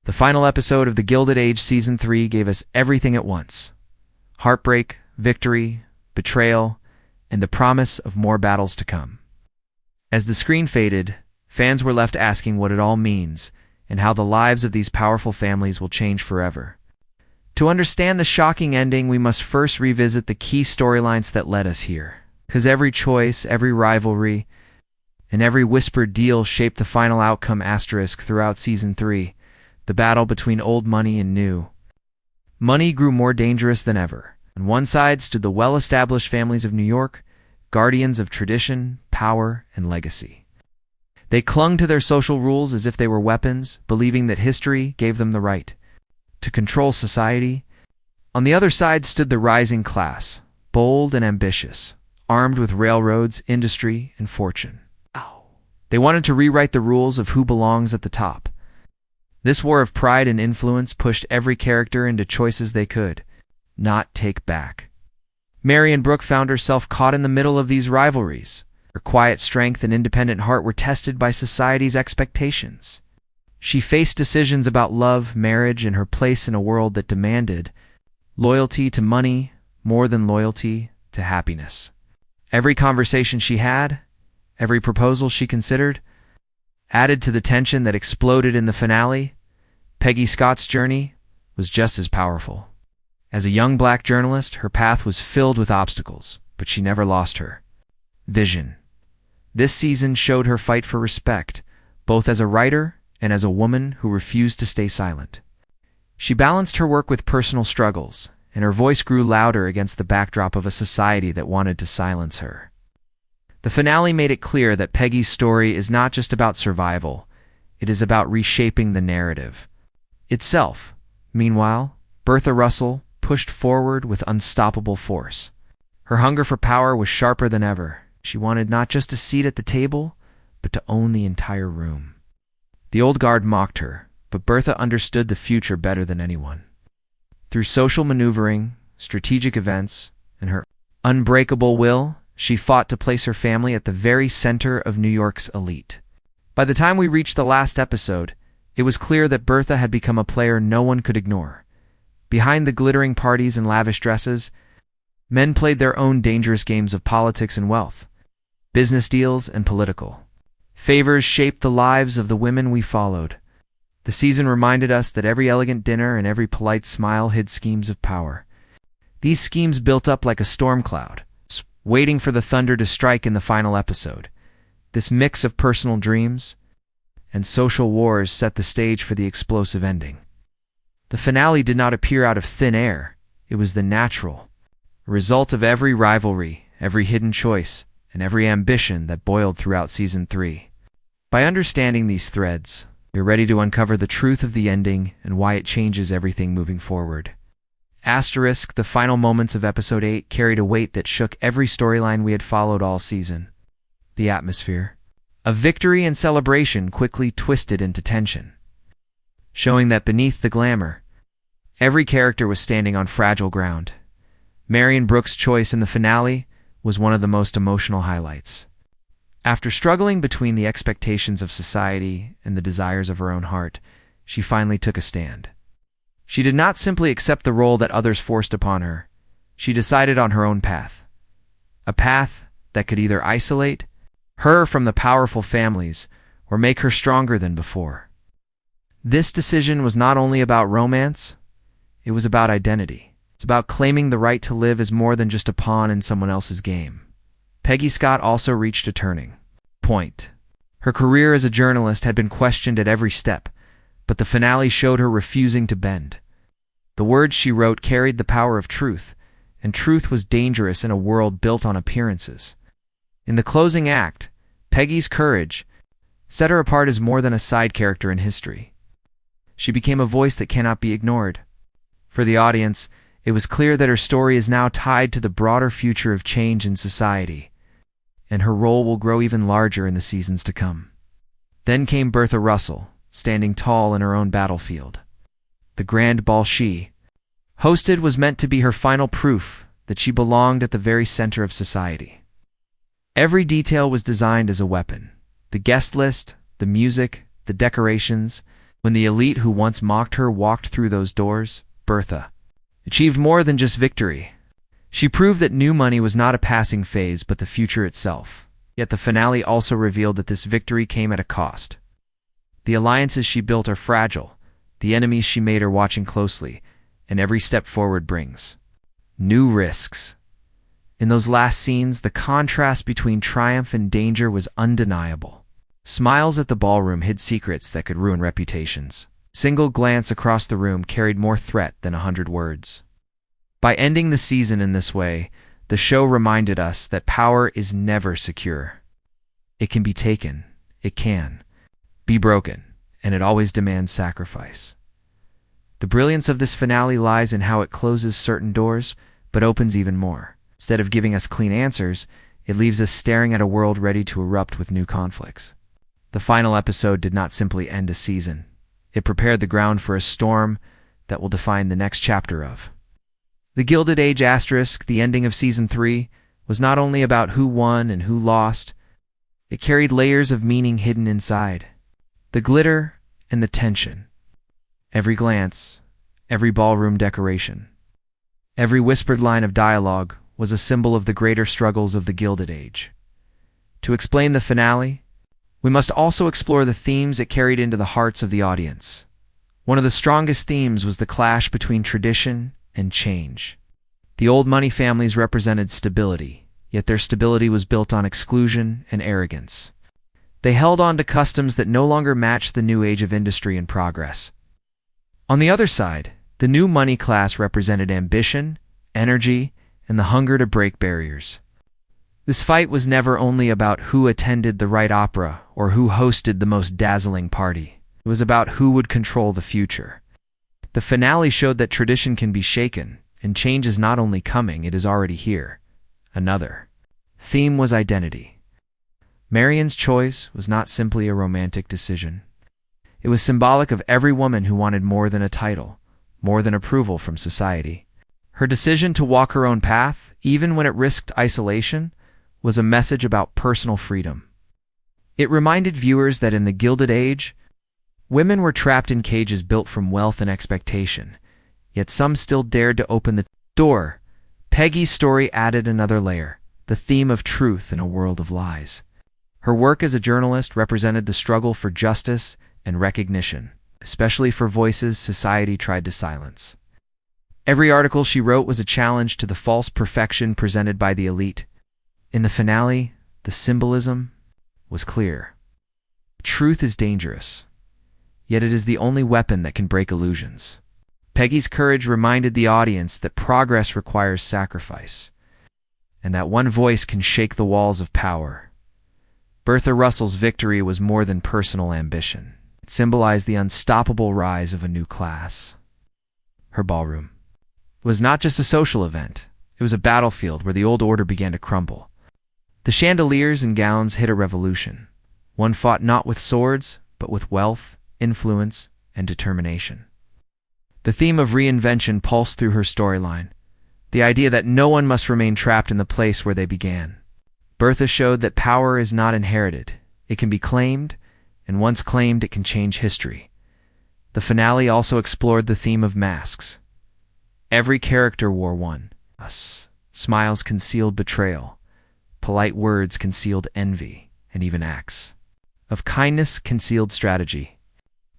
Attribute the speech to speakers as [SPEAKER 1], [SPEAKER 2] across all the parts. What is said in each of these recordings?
[SPEAKER 1] The final episode of the Gilded Age Season 3 gave us everything at once: heartbreak, victory, betrayal, and the promise of more battles to come. As the screen faded, fans were left asking what it all means and how the lives of these powerful families will change forever. To understand the shocking ending, we must first revisit the key storylines that led us here, because every choice, every rivalry, and every whispered deal shaped the final outcome. Throughout Season 3, the battle between old money and new money grew more dangerous than ever. On one side stood the well-established families of New York, guardians of tradition, power, and legacy. They clung to their social rules as if they were weapons, believing that history gave them the right to control society. On the other side stood the rising class, bold and ambitious, armed with railroads, industry, and fortune. They wanted to rewrite the rules of who belongs at the top. This war of pride and influence pushed every character into choices they could not take back. Marian Brooke found herself caught in the middle of these rivalries. Her quiet strength and independent heart were tested by society's expectations. She faced decisions about love, marriage, and her place in a world that demanded loyalty to money more than loyalty to happiness. Every conversation she had, every proposal she considered, added to the tension that exploded in the finale. Peggy Scott's journey was just as powerful. As a young black journalist, her path was filled with obstacles, but she never lost her vision. This season showed her fight for respect, both as a writer and as a woman who refused to stay silent. She balanced her work with personal struggles, and her voice grew louder against the backdrop of a society that wanted to silence her. The finale made it clear that Peggy's story is not just about survival, it is about reshaping the narrative itself. Meanwhile, Bertha Russell pushed forward with unstoppable force. Her hunger for power was sharper than ever. She wanted not just a seat at the table, but to own the entire room. The old guard mocked her, but Bertha understood the future better than anyone. Through social maneuvering, strategic events, and her unbreakable will, she fought to place her family at the very center of New York's elite. By the time we reached the last episode, it was clear that Bertha had become a player no one could ignore. Behind the glittering parties and lavish dresses, men played their own dangerous games of politics and wealth. Business deals and political favors shaped the lives of the women we followed. The season reminded us that every elegant dinner and every polite smile hid schemes of power. These schemes built up like a storm cloud, waiting for the thunder to strike in the final episode. This mix of personal dreams and social wars set the stage for the explosive ending. The finale did not appear out of thin air. It was the natural result of every rivalry, every hidden choice, and every ambition that boiled throughout Season 3. By understanding these threads, you're ready to uncover the truth of the ending and why it changes everything moving forward. The final moments of Episode 8 carried a weight that shook every storyline we had followed all season. The atmosphere of victory and celebration quickly twisted into tension, showing that beneath the glamour, every character was standing on fragile ground. Marian Brooke's choice in the finale was one of the most emotional highlights. After struggling between the expectations of society and the desires of her own heart, she finally took a stand. She did not simply accept the role that others forced upon her. She decided on her own path, a path that could either isolate her from the powerful families or make her stronger than before. This decision was not only about romance, it was about identity. It's about claiming the right to live as more than just a pawn in someone else's game. Peggy Scott also reached a turning point. Her career as a journalist had been questioned at every step, but the finale showed her refusing to bend. The words she wrote carried the power of truth, and truth was dangerous in a world built on appearances. In the closing act, Peggy's courage set her apart as more than a side character in history. She became a voice that cannot be ignored. For the audience, it was clear that her story is now tied to the broader future of change in society, and her role will grow even larger in the seasons to come. Then came Bertha Russell, standing tall in her own battlefield. The grand ball she hosted was meant to be her final proof that she belonged at the very center of society. Every detail was designed as a weapon. The guest list, the music, the decorations, When the elite who once mocked her walked through those doors, Bertha achieved more than just victory. She proved that new money was not a passing phase but the future itself. Yet the finale also revealed that this victory came at a cost. The alliances she built are fragile, the enemies she made are watching closely, and every step forward brings new risks. In those last scenes, the contrast between triumph and danger was undeniable. Smiles at the ballroom hid secrets that could ruin reputations. Single glance across the room carried more threat than 100 words. By ending the season in this way, the show reminded us that power is never secure. It can be taken, it can be broken, and it always demands sacrifice. The brilliance of this finale lies in how it closes certain doors, but opens even more. Instead of giving us clean answers, it leaves us staring at a world ready to erupt with new conflicts. The final episode did not simply end a season. It prepared the ground for a storm that will define the next chapter of The Gilded Age *, the ending of Season 3, was not only about who won and who lost, it carried layers of meaning hidden inside. The glitter and the tension. Every glance, every ballroom decoration, every whispered line of dialogue was a symbol of the greater struggles of the Gilded Age. To explain the finale, we must also explore the themes it carried into the hearts of the audience. One of the strongest themes was the clash between tradition and change. The old money families represented stability, yet their stability was built on exclusion and arrogance. They held on to customs that no longer matched the new age of industry and progress. On the other side, the new money class represented ambition, energy, and the hunger to break barriers. This fight was never only about who attended the right opera or who hosted the most dazzling party. It was about who would control the future. The finale showed that tradition can be shaken, and change is not only coming, it is already here. Another theme was identity. Marian's choice was not simply a romantic decision. It was symbolic of every woman who wanted more than a title, more than approval from society. Her decision to walk her own path, even when it risked isolation, was a message about personal freedom. It reminded viewers that in the Gilded Age, women were trapped in cages built from wealth and expectation, yet some still dared to open the door. Peggy's story added another layer, the theme of truth in a world of lies. Her work as a journalist represented the struggle for justice and recognition, especially for voices society tried to silence. Every article she wrote was a challenge to the false perfection presented by the elite. In the finale, the symbolism was clear. Truth is dangerous, yet it is the only weapon that can break illusions. Peggy's courage reminded the audience that progress requires sacrifice, and that one voice can shake the walls of power. Bertha Russell's victory was more than personal ambition. It symbolized the unstoppable rise of a new class. Her ballroom was not just a social event. It was a battlefield where the old order began to crumble. The chandeliers and gowns hit a revolution. One fought not with swords, but with wealth, influence, and determination. The theme of reinvention pulsed through her storyline, the idea that no one must remain trapped in the place where they began. Bertha showed that power is not inherited. It can be claimed, and once claimed, it can change history. The finale also explored the theme of masks. Every character wore one. Smiles concealed betrayal. Polite words concealed envy, and even acts of kindness concealed strategy.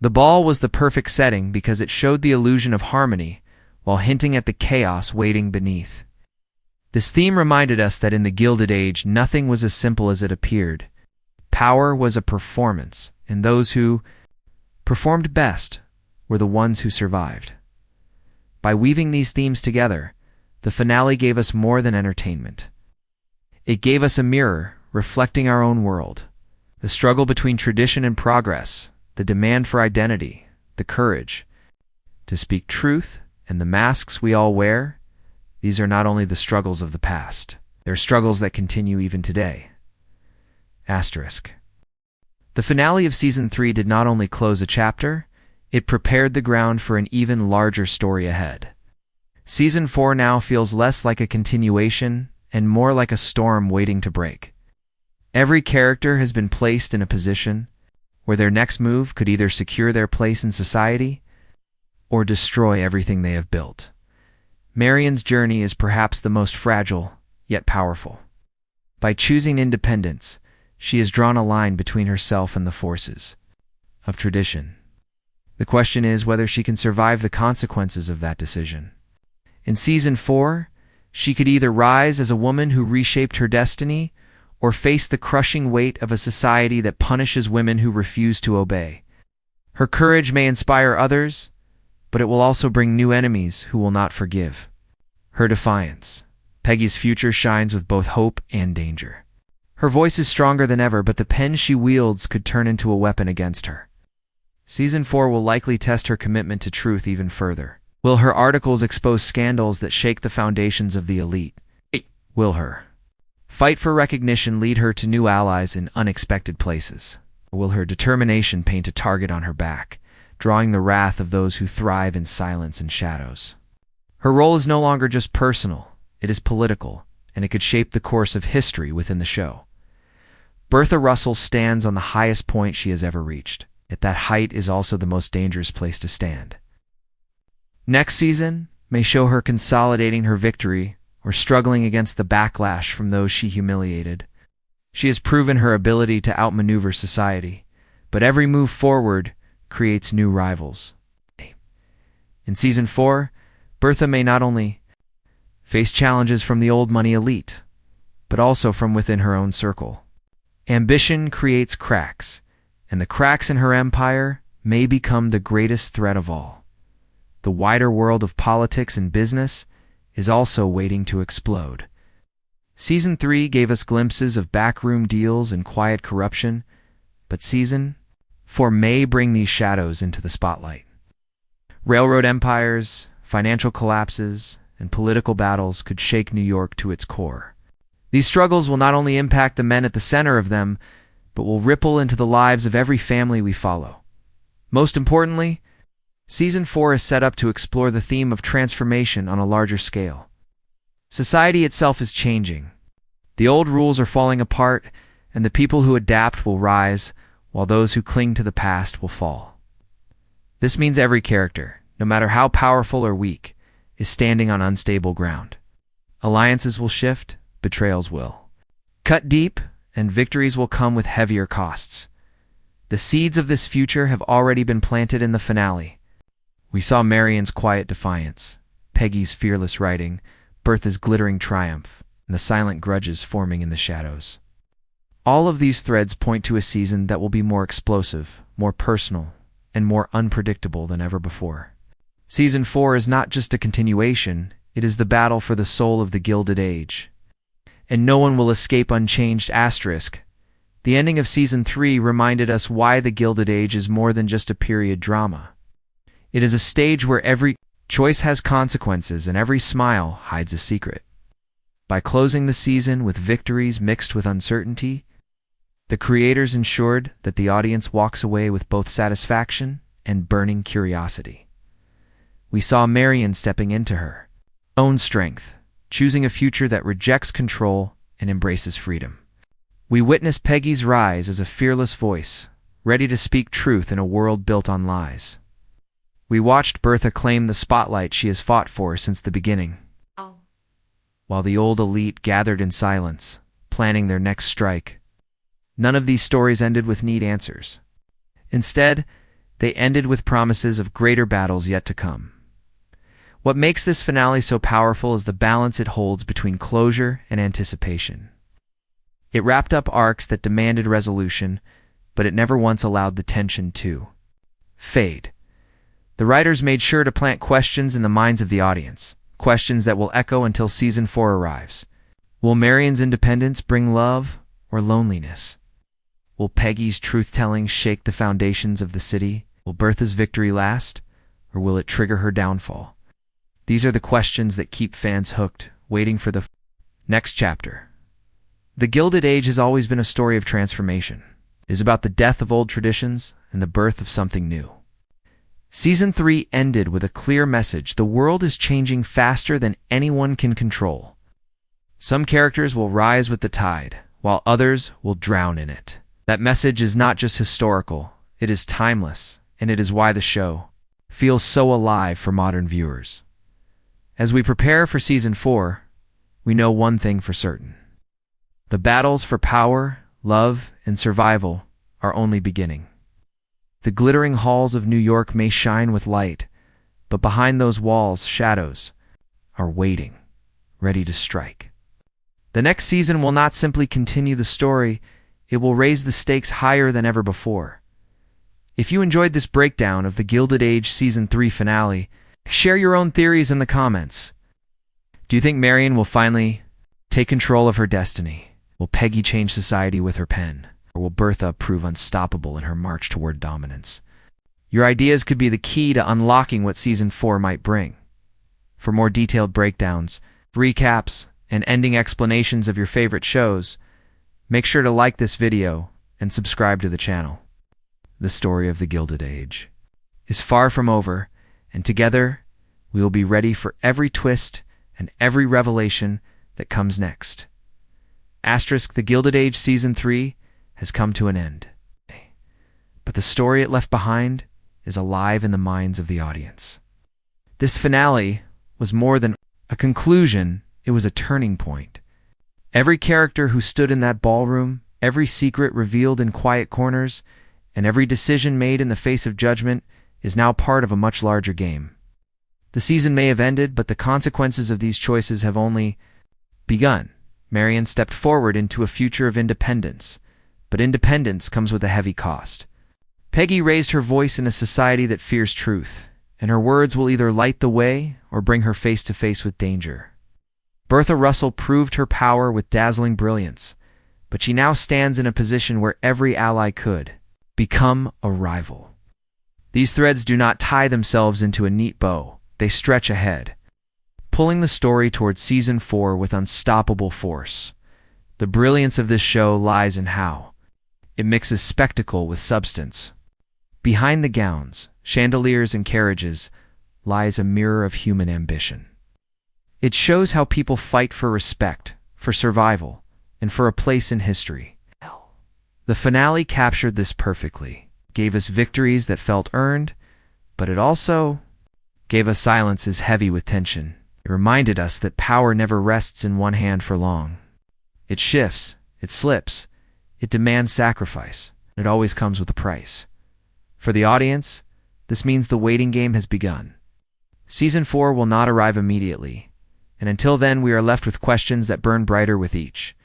[SPEAKER 1] The ball was the perfect setting because it showed the illusion of harmony while hinting at the chaos waiting beneath. This theme reminded us that in the Gilded Age, nothing was as simple as it appeared. Power was a performance, and those who performed best were the ones who survived. By weaving these themes together, the finale gave us more than entertainment. It gave us a mirror reflecting our own world. The struggle between tradition and progress, the demand for identity, the courage to speak truth, and the masks we all wear, these are not only the struggles of the past, they're struggles that continue even today. The finale of Season 3 did not only close a chapter, it prepared the ground for an even larger story ahead. Season 4 now feels less like a continuation and more like a storm waiting to break. Every character has been placed in a position where their next move could either secure their place in society or destroy everything they have built. Marian's journey is perhaps the most fragile, yet powerful. By choosing independence, she has drawn a line between herself and the forces of tradition. The question is whether she can survive the consequences of that decision. In Season 4, she could either rise as a woman who reshaped her destiny or face the crushing weight of a society that punishes women who refuse to obey. Her courage may inspire others, but it will also bring new enemies who will not forgive. Her defiance. Peggy's future shines with both hope and danger. Her voice is stronger than ever, but the pen she wields could turn into a weapon against her. Season 4 will likely test her commitment to truth even further. Will her articles expose scandals that shake the foundations of the elite? Will her fight for recognition lead her to new allies in unexpected places? Or will her determination paint a target on her back, drawing the wrath of those who thrive in silence and shadows? Her role is no longer just personal, it is political, and it could shape the course of history within the show. Bertha Russell stands on the highest point she has ever reached. Yet that height is also the most dangerous place to stand. Next season may show her consolidating her victory or struggling against the backlash from those she humiliated. She has proven her ability to outmaneuver society, but every move forward creates new rivals. In Season 4, Bertha may not only face challenges from the old money elite, but also from within her own circle. Ambition creates cracks, and the cracks in her empire may become the greatest threat of all. The wider world of politics and business is also waiting to explode. Season 3 gave us glimpses of backroom deals and quiet corruption, but Season 4 may bring these shadows into the spotlight. Railroad empires, financial collapses, and political battles could shake New York to its core. These struggles will not only impact the men at the center of them, but will ripple into the lives of every family we follow. Most importantly, Season 4 is set up to explore the theme of transformation on a larger scale. Society itself is changing. The old rules are falling apart, and the people who adapt will rise, while those who cling to the past will fall. This means every character, no matter how powerful or weak, is standing on unstable ground. Alliances will shift, betrayals will cut deep, and victories will come with heavier costs. The seeds of this future have already been planted in the finale. We saw Marian's quiet defiance, Peggy's fearless writing, Bertha's glittering triumph, and the silent grudges forming in the shadows. All of these threads point to a season that will be more explosive, more personal, and more unpredictable than ever before. Season 4 is not just a continuation, it is the battle for the soul of the Gilded Age. And no one will escape unchanged. The ending of Season 3 reminded us why the Gilded Age is more than just a period drama. It is a stage where every choice has consequences and every smile hides a secret. By closing the season with victories mixed with uncertainty, the creators ensured that the audience walks away with both satisfaction and burning curiosity. We saw Marian stepping into her own strength, choosing a future that rejects control and embraces freedom. We witnessed Peggy's rise as a fearless voice, ready to speak truth in a world built on lies. We watched Bertha claim the spotlight she has fought for since the beginning, while the old elite gathered in silence, planning their next strike. None of these stories ended with neat answers. Instead, they ended with promises of greater battles yet to come. What makes this finale so powerful is the balance it holds between closure and anticipation. It wrapped up arcs that demanded resolution, but it never once allowed the tension to fade. The writers made sure to plant questions in the minds of the audience, questions that will echo until Season 4 arrives. Will Marian's independence bring love or loneliness? Will Peggy's truth-telling shake the foundations of the city? Will Bertha's victory last, or will it trigger her downfall? These are the questions that keep fans hooked, waiting for the next chapter. The Gilded Age has always been a story of transformation. It is about the death of old traditions and the birth of something new. Season 3 ended with a clear message: the world is changing faster than anyone can control. Some characters will rise with the tide, while others will drown in it. That message is not just historical, it is timeless, and it is why the show feels so alive for modern viewers. As we prepare for Season 4, we know one thing for certain. The battles for power, love, and survival are only beginning. The glittering halls of New York may shine with light, but behind those walls, shadows are waiting, ready to strike. The next season will not simply continue the story, it will raise the stakes higher than ever before. If you enjoyed this breakdown of the Gilded Age Season 3 finale, share your own theories in the comments. Do you think Marian will finally take control of her destiny? Will Peggy change society with her pen? Or will Bertha prove unstoppable in her march toward dominance? Your ideas could be the key to unlocking what Season 4 might bring. For more detailed breakdowns, recaps, and ending explanations of your favorite shows, make sure to like this video and subscribe to the channel. The story of the Gilded Age is far from over, and together we will be ready for every twist and every revelation that comes next. The Gilded Age Season 3 has come to an end, but the story it left behind is alive in the minds of the audience. This finale was more than a conclusion, it was a turning point. Every character who stood in that ballroom, every secret revealed in quiet corners, and every decision made in the face of judgment is now part of a much larger game. The season may have ended, but the consequences of these choices have only begun. Marian stepped forward into a future of independence, but independence comes with a heavy cost. Peggy raised her voice in a society that fears truth, and her words will either light the way or bring her face to face with danger. Bertha Russell proved her power with dazzling brilliance, but she now stands in a position where every ally could become a rival. These threads do not tie themselves into a neat bow, they stretch ahead, pulling the story towards Season 4 with unstoppable force. The brilliance of this show lies in how it mixes spectacle with substance. Behind the gowns, chandeliers, and carriages lies a mirror of human ambition. It shows how people fight for respect, for survival, and for a place in history. The finale captured this perfectly, gave us victories that felt earned, but it also gave us silences heavy with tension. It reminded us that power never rests in one hand for long. It shifts, it slips, it demands sacrifice, and it always comes with a price. For the audience, this means the waiting game has begun. Season 4 will not arrive immediately, and until then we are left with questions that burn brighter with each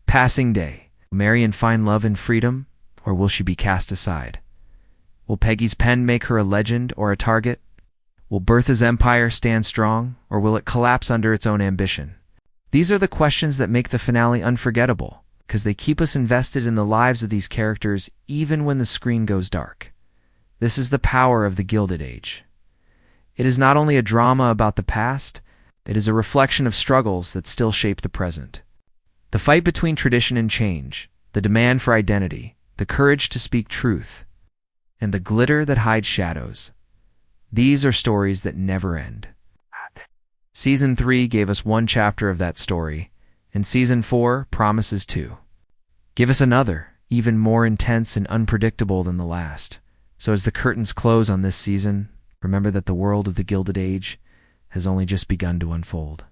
[SPEAKER 1] passing day. Will Marian find love and freedom, or will she be cast aside? Will Peggy's pen make her a legend or a target? Will Bertha's empire stand strong, or will it collapse under its own ambition? These are the questions that make the finale unforgettable, because they keep us invested in the lives of these characters even when the screen goes dark. This is the power of the Gilded Age. It is not only a drama about the past, it is a reflection of struggles that still shape the present. The fight between tradition and change, the demand for identity, the courage to speak truth, and the glitter that hides shadows. These are stories that never end. Season 3 gave us one chapter of that story, and Season 4 promises 2. Give us another, even more intense and unpredictable than the last. So as the curtains close on this season, remember that the world of the Gilded Age has only just begun to unfold.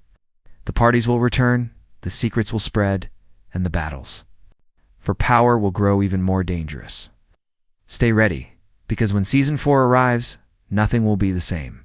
[SPEAKER 1] The parties will return, the secrets will spread, and the battles for power will grow even more dangerous. Stay ready, because when Season 4 arrives, nothing will be the same.